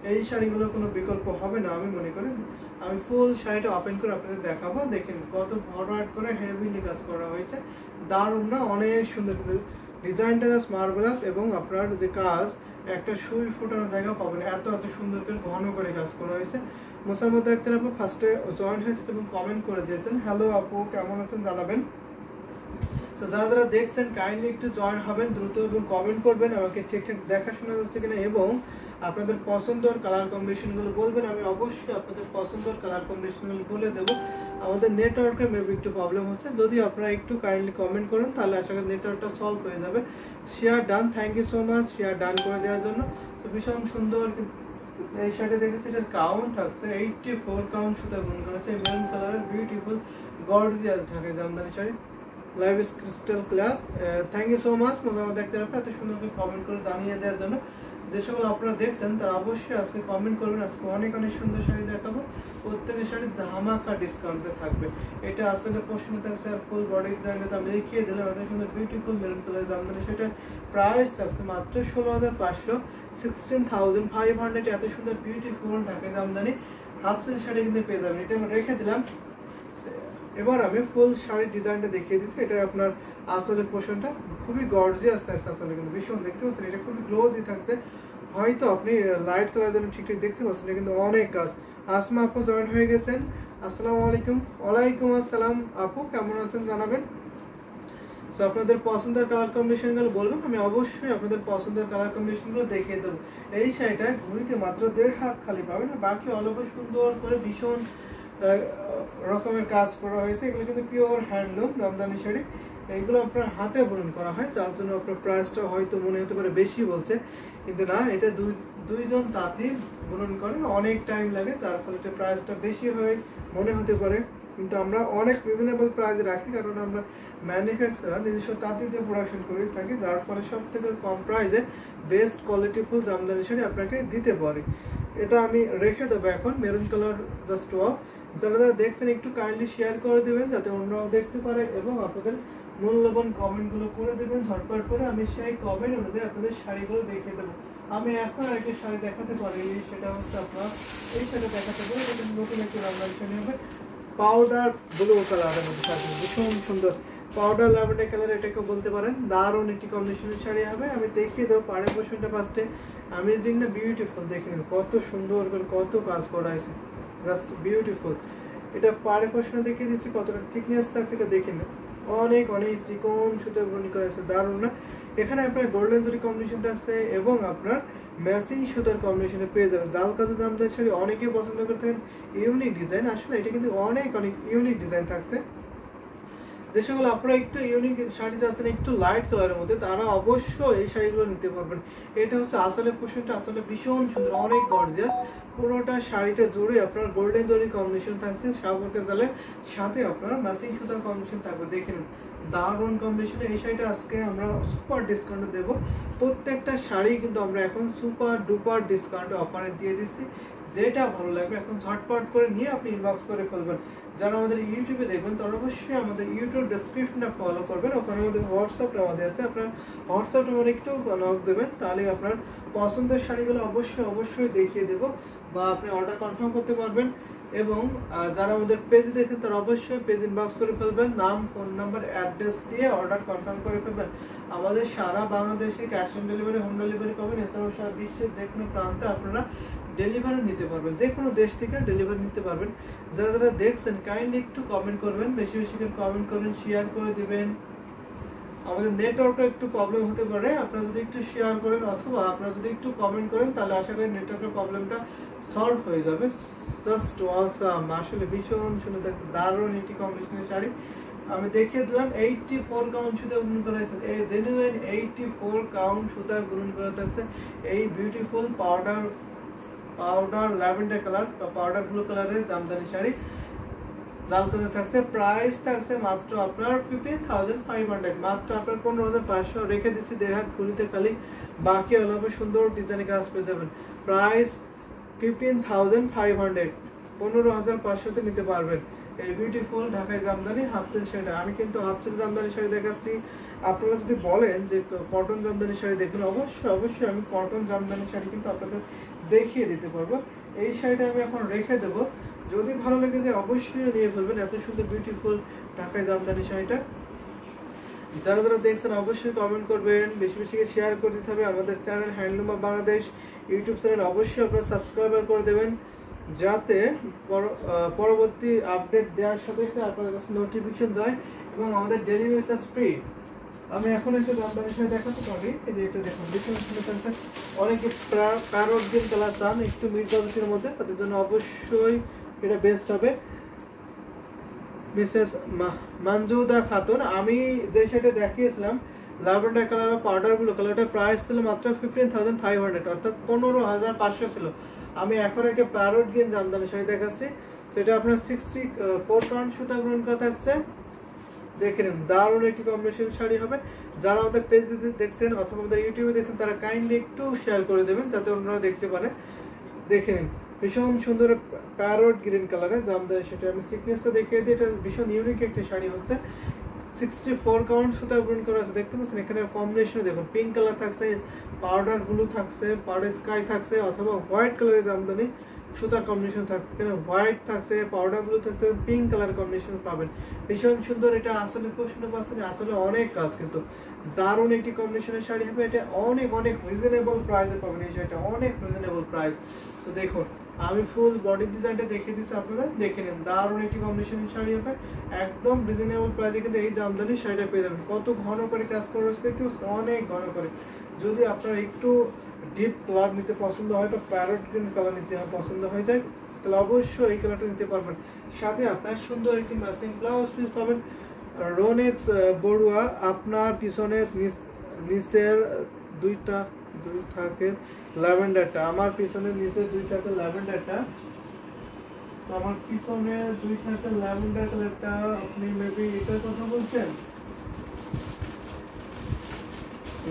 এই শাড়িগুলোর কোনো বিকল্প হবে না আমি মনে করি। আমি ফুল শাড়িটা ওপেন করে আপনাদের দেখাবো। দেখেন কত ফরওয়ার্ড করে হেভিলি কাজ করা হয়েছে, দারুণ না? অনেক সুন্দর, কিন্তু ডিজাইনটা জাস্ট মার্ভেলাস। এবং আপনার যে কাজ, একটা সুই ফুটানোর জায়গা পাবেন, এত এত সুন্দর করে ঘন করে কাজ করা হয়েছে। মোসাম্মদ আক্তার আপু ফার্স্টে জয়েন হয়েছে এবং কমেন্ট করে দিয়েছেন। হ্যালো আপু, কেমন আছেন জানাবেন। তো যারা যারা দেখছেন কাইন্ডলি একটু জয়েন হবেন দ্রুত এবং কমেন্ট করবেন, আমাকে ঠিকঠাক দেখা শোনা যাচ্ছে কিনা, এবং আপনাদের পছন্দের কালার কম্বিনেশনগুলো বলবেন। আমি অবশ্যই আপনাদের পছন্দের কালার কম্বিনেশনগুলো বলে দেবো। আমাদের নেটওয়ার্কের মেবি একটু প্রবলেম হচ্ছে, যদি আপনারা একটু কাইন্ডলি কমেন্ট করেন তাহলে আশা করি নেটওয়ার্কটা সলভ হয়ে যাবে। Share done, thank you so much share done করে দেওয়ার জন্য। তো ভীষণ সুন্দর এই শাড়ি দেখেছি, এটার কাউন্ট থাকছে 84 কাউন্ট সুতা বুন করেছে। মেরুন কালারের beautiful gorgeous Dhaka Jamdani sari, live is crystal clear. Thank you so much Mozammad Akhtar আপু এত সুন্দর করে কমেন্ট করে জানিয়ে দেওয়ার জন্য। যে সকল আপনারা দেখছেন তারা অবশ্যই আজকে কমেন্ট করবেন। আজকে অনেক অনেক সুন্দর শাড়ি দেখাবো, প্রত্যেকের শাড়ি ধামাকা ডিসকাউন্টে থাকবে। এটা আসলে প্রশ্ন থাকছে আর ফুল বডি ডিজাইনটা তো আমি দেখিয়ে দিলাম, এত সুন্দর বিউটিফুল মেরুন কালার জামদানি। সেটার প্রাইস থাকছে মাত্র 16,500, 16,500। এত সুন্দর beautiful Dhaka Jamdani half seal sari কিন্তু পেয়ে যাবেন। এটা আমি রেখে দিলাম। এবার আমি ফুল শাড়ির ডিজাইনটা দেখিয়ে দিচ্ছি। এটা আপনার আসলে পোর্শনটা খুবই গর্জিয়াস থাকছে, আসলে কিন্তু ভীষণ দেখতে পাচ্ছেন, এটা খুবই গ্লোজি থাকছে। হয়তো আপনি লাইট কালার জন্য ঠিকঠাক দেখতে পাচ্ছেন, কিন্তু অনেক কাজ। আসমা আপু জয়েন হয়ে গেছেন, আসসালামু আলাইকুম। ওয়ালাইকুম আসসালাম আপু, কেমন আছেন জানাবেন। সো আপনাদের পছন্দের কালার কম্বিনেশনগুলো বলবেন, আমি অবশ্যই আপনাদের পছন্দের কালার কম্বিনেশনগুলো দেখিয়ে দেবো। এই শাড়িটা ঘুরিতে মাত্র 1.5 হাত খালি পাবেন, বাকি অল্প সুন্দর করে ভীষণ রকমের কাজ করা হয়েছে। এগুলো কিন্তু পিওর হ্যান্ডলুম জামদানি শাড়ি, এইগুলো আপনার হাতে বুনন করা হয়, যার জন্য আপনার প্রাইসটা হয়তো মনে হতে পারে বেশি বলছে, কিন্তু না, এটা দুইজন তাঁতি বুনন করে, অনেক টাইম লাগে, তার ফলে এটা প্রাইসটা বেশি হয়ে মনে হতে পারে। কিন্তু আমরা অনেক রিজনেবল প্রাইসে রাখি, কারণ আমরা ম্যানুফ্যাকচারার নিজস্ব তাঁতি দিয়ে প্রোডাকশন করে থাকি, যার ফলে সব থেকে কম প্রাইসে বেস্ট কোয়ালিটিফুল জামদানি শাড়ি আপনাকে দিতে পারি। এটা আমি রেখে দেবো এখন, মেরুন কালার জাস্ট ওয়াও। যারা যারা দেখছেন একটু কাইন্ডলি শেয়ার করে দেবেন যাতে অন্যরাও দেখতে পারে, এবং আপনাদের মূল্যবান কমেন্টগুলো করে দেবেন ঝটপট করে। আমি সেই কমেন্ট অনুযায়ী আপনাদের শাড়িগুলো দেখিয়ে দেবো। আমি এখন আরেকটি শাড়ি দেখাতে পারি, সেটা হচ্ছে আপনার এই শাড়ি দেখাতে পারি। এটা নতুন একটি জামদানি শাড়ি হবে, পাউডার ব্লু কালারের মধ্যে থাকবে, ভীষণ সুন্দর পাউডার ল্যাভেন্ডার কালার এটাকে বলতে পারেন। দারুণ একটি কম্বিনেশনের শাড়ি হবে। আমি দেখিয়ে দেবো পাড়ে পোর্শনটা ফার্স্টে। আমেজিং না, বিউটিফুল, দেখে নিন কত সুন্দর করে কত কাজ করা হয়েছে, জাস্ট বিউটিফুল। এটা পাড়ে পোর্শনে দেখিয়ে দিচ্ছি কতটা থিকনেস থাকছে, এটা দেখে নিন, অনেক অনেক চিকন সুতো বুনি করা হয়েছে, দারুণ না? এখানে আপনার গোল্ডেন জরি কম্বিনেশন থাকছে এবং আপনার ম্যাচিং সুতার কম্বিনেশনে পেয়ে যাবেন। জাল কাজের জামদানি শাড়ি অনেকেই পছন্দ করতে থাকেন, ইউনিক ডিজাইন, আসলে এটা কিন্তু অনেক অনেক ইউনিক ডিজাইন থাকছে। যে সকল আপনারা একটু ইউনিক শাড়ি চাচ্ছেন একটু লাইট কালারের মধ্যে, তারা অবশ্যই এই শাড়িগুলো নিতে পারবেন। এটা হচ্ছে আসলে পোর্শনটা, আসলে ভীষণ সুন্দর, অনেক গর্জিয়াস। পুরোটা শাড়িটা জুড়ে আপনার গোল্ডেন জরি কম্বিনেশন থাকছে, শাহবুরকা জালের সাথে আপনার ম্যাচিং সুতার কম্বিনেশন থাকবে। দেখে নিন দারুণ কম্বিনেশনে এই শাড়িটা আজকে আমরা সুপার ডিসকাউন্টে দেবো। প্রত্যেকটা শাড়ি কিন্তু আমরা এখন সুপার ডুপার ডিসকাউন্টে অফারে দিয়ে দিচ্ছি। যেটা ভালো লাগবে এখন ঝটপট করে নিয়ে আপনি ইনবক্স করে ফেলবেন। যারা আমাদের ইউটিউবে দেখবেন তারা অবশ্যই আমাদের ইউটিউব ডেসক্রিপশনটা ফলো করবেন, ওখানে আমাদের হোয়াটসঅ্যাপটা আমাদের আছে, আপনার হোয়াটসঅ্যাপটা আমাদের একটু নক দেবেন, তাহলে আপনার পছন্দের শাড়িগুলো অবশ্যই অবশ্যই দেখিয়ে দেবো, বা আপনি অর্ডার কনফার্ম করতে পারবেন। এবং যারা আমাদের পেজ দেখেন তারা অবশ্যই পেজ ইনবক্স করে ফেলবেন, নাম ফোন নাম্বার অ্যাড্রেস দিয়ে অর্ডার কনফার্ম করে ফেলবেন। আমাদের সারা বাংলাদেশে cash on delivery, home delivery পাবেন। এছাড়াও সারা বিশ্বের যে কোনো প্রান্তে আপনারা ডেলিভারি নিতে পারবেন, যে কোনো দেশ থেকে ডেলিভারি নিতে পারবেন। যারা যারা দেখছেন কাইন্ডলি একটু কমেন্ট করবেন, বেশি বেশি করে কমেন্ট করবেন, শেয়ার করে দিবেন। আমাদের নেটওয়ার্কে একটু প্রবলেম হতে পারে, আপনারা যদি একটু শেয়ার করেন অথবা আপনারা যদি একটু কমেন্ট করেন তাহলে আশা করি নেটওয়ার্কের প্রবলেমটা সলভ হয়ে যাবে। জাস্ট ওয়াসাম, আসলে ভীষণ সুন্দর দেখছে, দারুণ একটি কম্বিনেশনের শাড়ি আমি দেখিয়ে দিলাম। 84 কাউন্ট সুতা বুনন করা হয়েছে, এই জেনুইন 84 কাউন্ট সুতা বুনন করা থাকছে। এই বিউটিফুল পাউডার ল্যাভেন্ডার কালার বা পাউডার ব্লু কালারের জামদানি শাড়ি জাল করে থাকছে। প্রাইস থাকছে মাত্র আপনার 15,500, মাত্র আপনার 15,500 রেখে দিচ্ছি 1.5 হাত খুলিতে খালি, বাকি অলপ সুন্দর ডিজাইনের কাজ পেয়ে যাবেন। প্রাইস 15,500, 15,500 তে নিতে পারবেন এই বিউটিফুল ঢাকাই জামদানি হাফ সিল্ক শাড়িটা। আমি কিন্তু হাফ সিল্ক জামদানি শাড়ি দেখাচ্ছি, আপনারা যদি বলেন যে কটন জামদানি শাড়ি দেখুন, অবশ্যই আমি কটন জামদানি শাড়ি কিন্তু আপনাদের দেখিয়ে দিতে পারবো। এই শাড়িটা আমি এখন রেখে দেবো, যদি ভালো লেগে যায় অবশ্যই নিয়ে ফেলবেন। এত সুন্দর বিউটিফুল ঢাকায় জামদানি শাড়িটা যারা যারা দেখছেন অবশ্যই কমেন্ট করবেন, বেশি বেশি শেয়ার করে দিতে হবে। আমাদের channel handloom of Bangladesh YouTube channel অবশ্যই আপনারা সাবস্ক্রাইব করে দেবেন, যাতে পরবর্তী আপডেট দেওয়ার সাথে সাথে আপনাদের কাছে নোটিফিকেশন যায় এবং আমাদের ডেলিভারি চার্জ ফ্রি। আমি এখন একটা জামদানি শাড়ি দেখাতে পারি, এই যে এটা দেখুন, অনেকে প্যারট গ্রিন কালার চান একটু মিড বাজেটের মধ্যে, তাদের জন্য অবশ্যই এটা বেস্ট হবে। মিসেস মঞ্জুদা খাতুন, আমি যে শাড়িটা দেখিয়েছিলাম ল্যাভেন্ডার কালার বা পাউডার ব্লু কালারটার প্রাইস ছিল মাত্র 15,500, অর্থাৎ 15,500 ছিল। আমি এখন একটা প্যারট গ্রিন জামদানি শাড়ি দেখাচ্ছি, সেটা আপনার 64 কাউন্ট সুতা গ্রহণ করা থাকছে। দেখে নিন, দারুণ একটি কম্বিনেশন শাড়ি হবে। যারা আমাদের পেজ দেখছেন অথবা আমাদের ইউটিউবে দেখছেন তারা কাইন্ডলি একটু শেয়ার করে দেবেন যাতে অন্যরা দেখতে পারে। দেখে নিন, ভীষণ সুন্দর প্যারট গ্রিন কালারের জামদানি, সেটা আমি থিকনেসটা দেখিয়ে দিই। এটা ভীষণ ইউনিক একটি শাড়ি হচ্ছে, 64 কাউন্ট সুতা গ্রহণ করা আছে, দেখতে পাচ্ছেন। এখানে কম্বিনেশনে দেখুন, পিঙ্ক কালার থাকছে, পাউডার ব্লু থাকছে, পাউডার স্কাই থাকছে, অথবা হোয়াইট কালারের জামদানি সুতার কম্বিনেশন থাকছে। এখানে হোয়াইট থাকছে, পাউডার ব্লু থাকছে, পিঙ্ক কালার কম্বিনেশন পাবেন। ভীষণ সুন্দর, এটা আসলে প্রশ্ন পাচ্ছেন, আসলে অনেক কাজ, কিন্তু দারুণ একটি কম্বিনেশনের শাড়ি হবে। এটা অনেক অনেক রিজনেবল প্রাইসে পাবেন এই শাড়িটা, অনেক রিজনেবল প্রাইস। তো দেখুন, আমি ফুল বডি ডিজাইনটা দেখিয়ে দিচ্ছি আপনাদের, দেখে নিন। দারুণ একটি কম্বিনেশনের শাড়ি হবে, একদম রিজনেবল প্রাইসে কিন্তু এই জামদানি শাড়িটা পেয়ে যাবেন। কত ঘন করে কাজ করা হচ্ছে দেখতে পাচ্ছেন, অনেক ঘন করে। যদি আপনার একটু ডিপ কালার নিতে পছন্দ হয় বা প্যারট গ্রিন কালার নিতে পছন্দ হয়ে যায়, তাহলে অবশ্যই এই কালারটা নিতে পারবেন। সাথে আপনার সুন্দর একটি ম্যাচিং ব্লাউজ পিস পাবেন। রোনেক্স বড়ুয়া, আপনার পিছনে নিচের দুই থাকে ল্যাভেন্ডারটা, আমার পিছনে নিচে 2 থাকে ল্যাভেন্ডারটা, আমার পিছনে 2 থাকে ল্যাভেন্ডার কালারটা। আপনি মেবি এটার কথা বলছেন,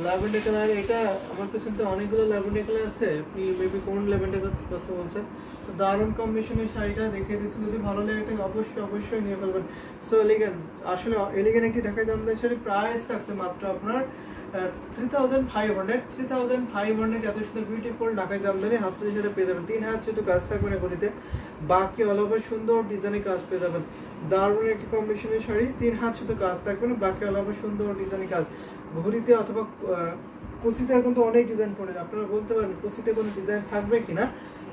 ল্যাভেন্ডার কালার। এটা আমার পিছনে অনেকগুলো ল্যাভেন্ডার কালার আছে, আপনি মেবি কোন ল্যাভেন্ডার কথা বলছেন। তো দারুণ কম্বিনেশনের শাড়িটা দেখিয়ে দিচ্ছি, যদি ভালো লেগে থাকে অবশ্যই নিয়ে ফেলবেন। সো এলিগেন্ট, আসলে এলিগেন্ট একটি ঢাকায় জামদানি শাড়ি প্রাইস থাকছে মাত্র আপনার 3,500। এত সুন্দর বিউটিফুল ঢাকায় জামদানি হাফ সাইজ শাড়ি পেয়ে যাবেন। 3 হাত শুধু কাজ থাকবে না গলিতে, বাকি অল ওভার সুন্দর ডিজাইনের কাজ পেয়ে যাবেন। দারুণ একটি কম্বিনেশনের শাড়ি, 3 হাত শুধু কাজ থাকবে না, বাকি অল ওভার সুন্দর ডিজাইনের কাজ। ঘড়িতে অথবা কুচিতে কিন্তু অনেক ডিজাইন পড়ে, আপনারা বলতে পারেন কুচিতে কোনো ডিজাইন থাকবে কিনা।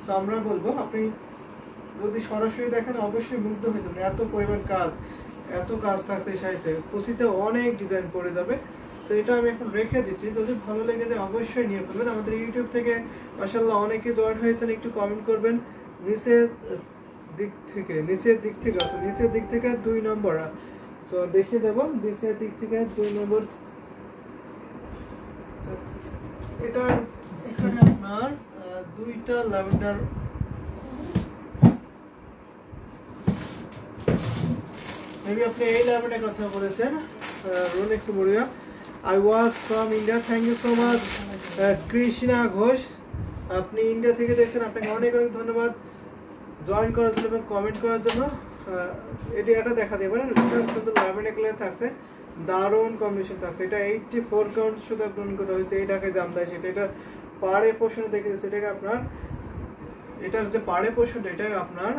তো আমরা বলবো, আপনি যদি সরাসরি দেখেন অবশ্যই মুগ্ধ হয়ে যাবেন, এত পরিমাণ কাজ, এত কাজ থাকছে এই শাড়িতে। কুচিতে অনেক ডিজাইন পড়ে যাবে। তো এটা আমি এখন রেখে দিচ্ছি, যদি ভালো লেগে যায় অবশ্যই নিয়ে ফেলবেন। আমাদের ইউটিউব থেকে মাশাআল্লাহ অনেকে জয়েন হয়েছেন, একটু কমেন্ট করবেন। নিচের দিক থেকে আছে, নিচের দিক থেকে 2 নম্বর। সো দেখিয়ে দেবো, নিচের দিক থেকে 2 নম্বর। এটা এখানে আপনার 2টা ল্যাভেন্ডার, মেবি আপনি এই ল্যাভেন্ডার কথা বলেছেন। Rolex Baria, I was from India, thank you so much Krishna Ghosh, আপনি ইন্ডিয়া থেকে দেখছেন, আপনাকে অনেক অনেক ধন্যবাদ জয়েন করার জন্য এবং কমেন্ট করার জন্য। এটা দেখা দিয়ে পারেন, সুন্দর ল্যাভেন্ডার কালার থাকছে, দারুণ কম্বিনেশন থাকছে। এটা 84 কাউন্ট শুধু পূরণ করা হয়েছে এই ঢাকায় জামদানি। সেটা এটা পাড়ে পোর্শনে দেখে দিচ্ছে, এটাকে আপনার এটার যে পাড়ে পোর্শনটা, এটা আপনার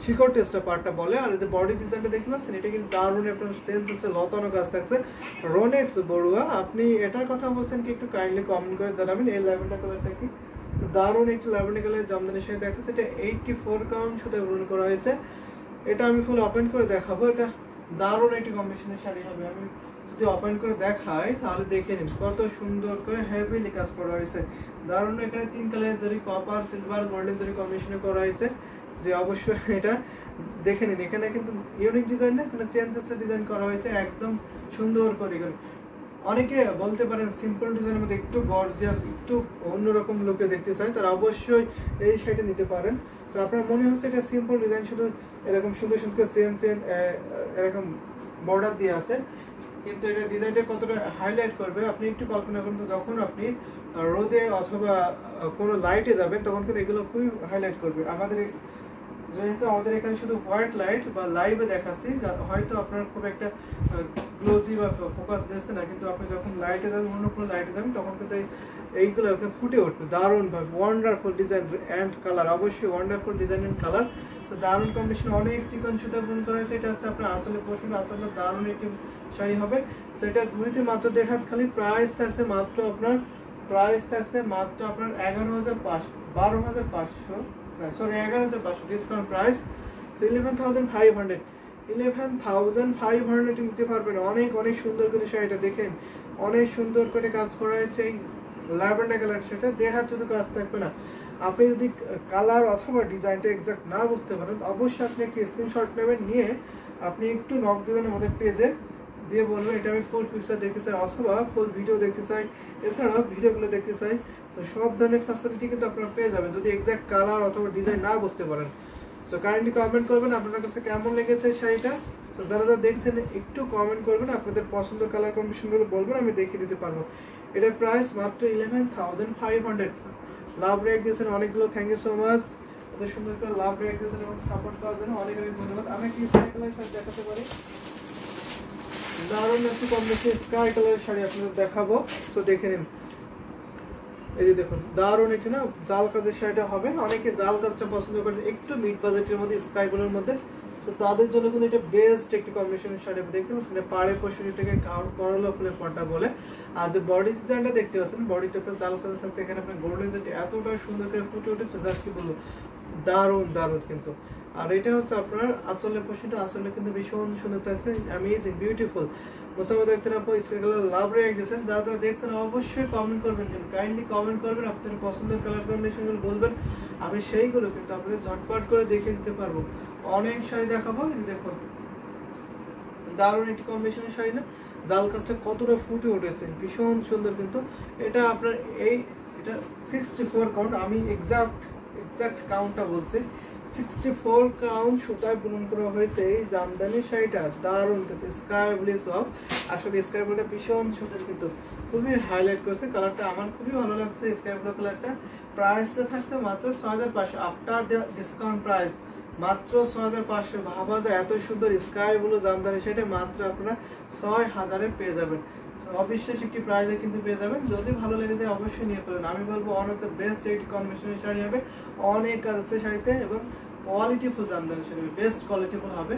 শিকড় টেস্টটা পার্টটা বলে। আর যে বডি ডিজাইনটা দেখতে পাচ্ছেন, এটা কিন্তু দারুণ আপনার সেল টেস্টে লতানো কাজ থাকছে। রোনেক্স বড়ুয়া, আপনি এটার কথা বলছেন কি একটু কাইন্ডলি কমেন্ট করে জানাবেন। এই ল্যাভেন্ডার কালারটা কি দারুণ একটি ল্যাভেন্ডার কালারের জামদানির সাথে দেখাচ্ছে। এটা 84 কাউন্ট শুধু পূরণ করা হয়েছে। এটা আমি ফুল ওপেন করে দেখাবো, এটা দারুণ একটি কম্বিনেশনের শাড়ি হবে। আমি যদি ওপেন করে দেখাই তাহলে দেখে নিন কত সুন্দর করে হেভিলি কাজ করা হয়েছে, দারুণ। এখানে 3 কালারের জরি, কপার, সিলভার, গোল্ডেন জরি কম্বিনেশনে করা হয়েছে, যে অবশ্যই এটা দেখে নিন। এখানে কিন্তু ইউনিক ডিজাইন না, এখানে চেঞ্জেসটা ডিজাইন করা হয়েছে একদম সুন্দর করে। অনেকে বলতে পারেন সিম্পল ডিজাইনের মধ্যে একটু গর্জিয়াস, একটু অন্যরকম লুকে দেখতে চাই, তারা অবশ্যই এই শাড়িটা নিতে পারেন। তো আপনার মনে হচ্ছে এটা সিম্পল ডিজাইন, শুধু এরকম সুন্দর সুন্দর চেন এরকম বর্ডার দিয়ে আছে, কিন্তু এটা ডিজাইনটা কতটা হাইলাইট করবে আপনি একটু কল্পনা করুন। তো যখন আপনি রোদে অথবা কোনো লাইটে যাবেন তখন কিন্তু এগুলো খুবই হাইলাইট করবে। আমাদের যেহেতু আমাদের এখানে শুধু হোয়াইট লাইট বা লাইভে দেখাচ্ছি, হয়তো আপনার খুব একটা গ্লোজি বা ফোকাস দিচ্ছে না, কিন্তু আপনি যখন লাইটে যাবেন, অন্য কোনো লাইটে যাবেন, তখন কিন্তু এইগুলো ফুটে উঠবে দারুণভাবে। ওয়ান্ডারফুল ডিজাইন অ্যান্ড কালার, অবশ্যই ওয়ান্ডারফুল ডিজাইন অ্যান্ড কালার। তো দারুণ কম্বিনেশন, অনেক সিকোয়েন্স সুতা পূরণ করা হয়েছে। এটা হচ্ছে আপনার আসলে পোর্শন, আসলে দারুণ একটি শাড়ি হবে। তো এটা ঘুরিতে মাত্র 1.5 হাত খালি। প্রাইস থাকছে মাত্র আপনার 12,500, সরি 11,500 ডিসকাউন্ট প্রাইস। 11,500 11,500 নিতে পারবেন। অনেক অনেক সুন্দর করে শাড়িটা দেখেন, অনেক সুন্দর করে কাজ করা হয়েছে। ল্যাভেন্ডার কালার, সেটা 1.5 হাত শুধু কাজ থাকবে না। আপনি যদি কালার অথবা ডিজাইনটা এক্সাক্ট না বুঝতে পারেন, অবশ্যই আপনি একটি স্ক্রিনশট নেবেন, নিয়ে আপনি একটু নক দেবেন আমাদের পেজে, দিয়ে বলবেন এটা আমি ফুল পিকচার দেখতে চাই অথবা ফুল ভিডিও দেখতে চাই, এছাড়াও ভিডিওগুলো দেখতে চাই। তো সব ধরনের ফ্যাসিলিটি কিন্তু আপনারা পেয়ে যাবেন যদি এক্সাক্ট কালার অথবা ডিজাইন না বুঝতে পারেন। সো কাইন্ডলি কমেন্ট করবেন আপনার কাছে কেমন লেগেছে শাড়িটা। তো যারা যারা দেখছেন একটু কমেন্ট করবেন, আপনাদের পছন্দের কালার কম্বিনেশনগুলো বলবেন, আমি দেখিয়ে দিতে পারবো। এটার প্রাইস মাত্র 11,500। লাভ রেক দিয়েছেন অনেকগুলো, থ্যাংক ইউ সো মাচ। এত সুন্দর করে লাভ রেক দিয়েছেন এবং সাপোর্ট করার জন্য অনেক অনেক ধন্যবাদ। আমি কি স্কাই কালার শাড়ি দেখাতে পারি, দারুণ একটি কম্বিনেশন স্কাই কালারের শাড়ি আপনাদের দেখাবো। তো দেখে নিন, এই যে দেখুন দারুণ একটি না জাল কাজের শাড়িটা হবে। অনেকে জাল কাজটা পছন্দ করেন একটু মিড বাজেটের মধ্যে, স্কাই ব্লুর মধ্যে। তো তাদের জন্য কিন্তু এটা বেস্ট একটি কম্বিনেশনের শাড়ি। দেখতে পাচ্ছেন পাড়ে পোশাকটাকে করলা ফুলের পট্টা বলে। আর যে বডি ডিজাইনটা দেখতে পাচ্ছেন, বডিটা আপনার জাল কাজ থাকছে, এখানে আপনার গোল্ডেন যেটা এতটা সুন্দর করে ফুটে উঠেছে, জাস্ট কি বলবো, দারুণ দারুণ কিন্তু। আর এটা হচ্ছে আপনার আসলে পোশাকটা, আসলে কিন্তু ভীষণ সুন্দর থাকছে, অ্যামেজিং বিউটিফুল। মোসাম্মদ আক্তার আপু লাভ রেক দিয়েছেন। যারা যারা দেখছেন অবশ্যই কমেন্ট করবেন, কিন্তু কাইন্ডলি কমেন্ট করবেন, আপনাদের পছন্দের কালার কম্বিনেশনগুলো বলবেন, আমি সেইগুলো কিন্তু আপনাদের ঝটপট করে দেখে দিতে পারবো। অনেক শাড়ি দেখাবো, দেখুন দারুণ একটি কম্বিনেশনের শাড়ি না, জাল কাজটা কতটা ফুটে উঠেছে, ভীষণ সুন্দর কিন্তু। এটা আপনার এটা 64 কাউন্ট, আমি এক্সাক্ট কাউন্টটা বলছি, 64 কাউন্ট সুতায় বুনন করা হয়েছে এই জামদানি শাড়িটা। দারুণ কিন্তু স্কাই ব্লু সফট, আসলে স্কাই ব্লুটা ভীষণ সুন্দর কিন্তু, খুবই হাইলাইট করছে কালারটা, আমার খুবই ভালো লাগছে স্কাই ব্লু কালারটা। প্রাইসটা থাকছে মাত্র 6,500 আফটার ডিসকাউন্ট প্রাইস, মাত্র 6,500। ভাবা যায় এত সুন্দর স্কাই ব্লু জামদানি সেটা মাত্র আপনারা 6,000-এ পেয়ে যাবেন। অবিশ্বাস একটি প্রাইসে কিন্তু পেয়ে যাবেন। যদি ভালো লেগে যায় অবশ্যই নিয়ে ফেলেন। আমি বলবো one of the best eight কম্বিনেশনের শাড়ি হবে, অনেক কাজ আছে শাড়িতে এবং কোয়ালিটিফুল জামদানি শাড়ি হবে, বেস্ট কোয়ালিটিফুল হবে।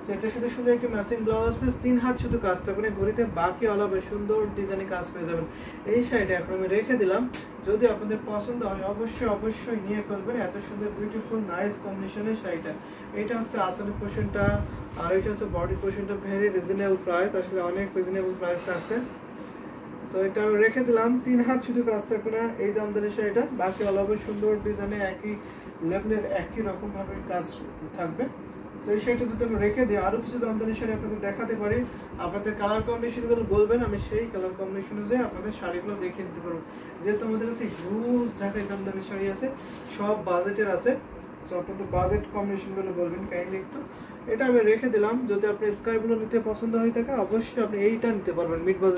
তো এটার সাথে শুধু একটি ম্যাচিং ব্লাউজ পিস, 3 হাত শুধু কাজ থাকবে ঘড়িতে, বাকি অলবে সুন্দর ডিজাইনে কাজ পেয়ে যাবেন। এই শাড়িটা এখন আমি রেখে দিলাম, যদি আপনাদের পছন্দ হয় অবশ্যই নিয়ে ফেলবেন। এত সুন্দর বিউটিফুল নাইস কম্বিনেশনের শাড়িটা। এটা হচ্ছে আসলে পোর্শনটা, আর এটা হচ্ছে বডি পোর্শনটা। ভেরি রিজনেবল প্রাইস, আসলে অনেক রিজনেবল প্রাইস থাকছে। সো এটা আমি রেখে দিলাম, 3 হাত শুধু কাজ থাকবে না এই জামদানি শাড়িটা, বাকি অলবে সুন্দর ডিজাইনে একই লেভেলের একই রকম ভাবে কাজ থাকবে। তো এই শাড়িটা যদি আমি রেখে দিই, আরো কিছু জামদানি শাড়ি আপনাদের দেখাতে পারি, আপনাদের কালার কম্বিনেশনগুলো বলবেন, আমি সেই কালার কম্বিনেশন অনুযায়ী আপনাদের শাড়িগুলো দেখে দিতে পারবো। যেহেতু আমাদের কাছে হিউজ ঢাকায় জামদানি শাড়ি আছে, সব বাজেটের আছে। তো আপনাদের বাজেট কম্বিনেশনগুলো বলবেন কাইন্ডলি একটু। এটা আমি রেখে দিলাম, যদি আপনার স্কাই ব্লু নিতে পছন্দ হয়ে থাকে অবশ্যই আপনি এইটা নিতে পারবেন মিড বাজেট